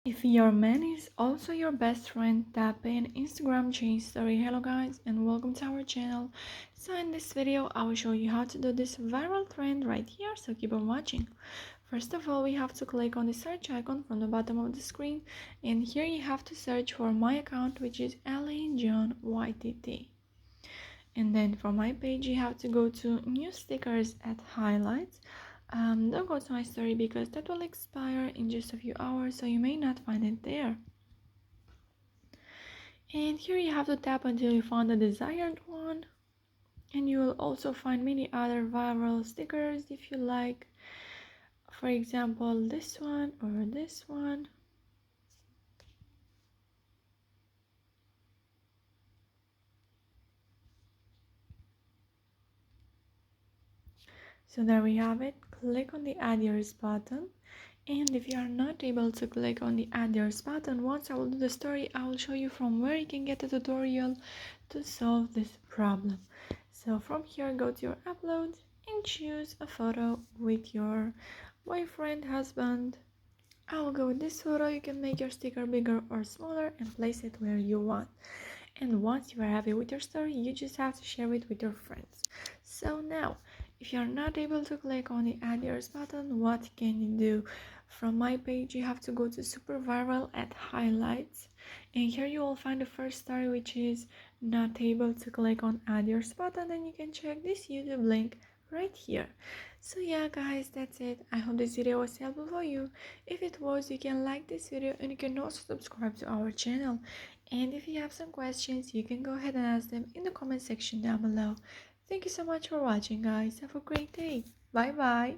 If your man is also your best friend, tap in Instagram change story. Hello guys and welcome to our channel. So in this video I will show you how to do this viral trend right here, so keep on watching. First of all, we have to click on the search icon from the bottom of the screen, and here you have to search for my account, which is Elaine John YTT. And then for my page you have to go to new stickers at highlights. Don't go to my story because that will expire in just a few hours, so you may not find it there. And here you have to tap until you find the desired one, and you will also find many other viral stickers if you like, for example this one or this one. So there we have it. Click on the add yours button, and if you are not able to click on the add yours button, once I will do the story, I will show you from where you can get a tutorial to solve this problem. So from here, go to your uploads and choose a photo with your boyfriend, husband. I will go with this photo. You can make your sticker bigger or smaller and place it where you want. And once you are happy with your story, you just have to share it with your friends. So now, if you're not able to click on the add yours button, what can you do? From my page, you have to go to super viral at highlights, and here you will find the first story, which is not able to click on add yours button. Then you can check this YouTube link right here. So yeah guys, that's it. I hope this video was helpful for you. If it was, you can like this video and you can also subscribe to our channel. And if you have some questions, you can go ahead and ask them in the comment section down below. Thank you so much for watching guys. Have a great day. Bye bye.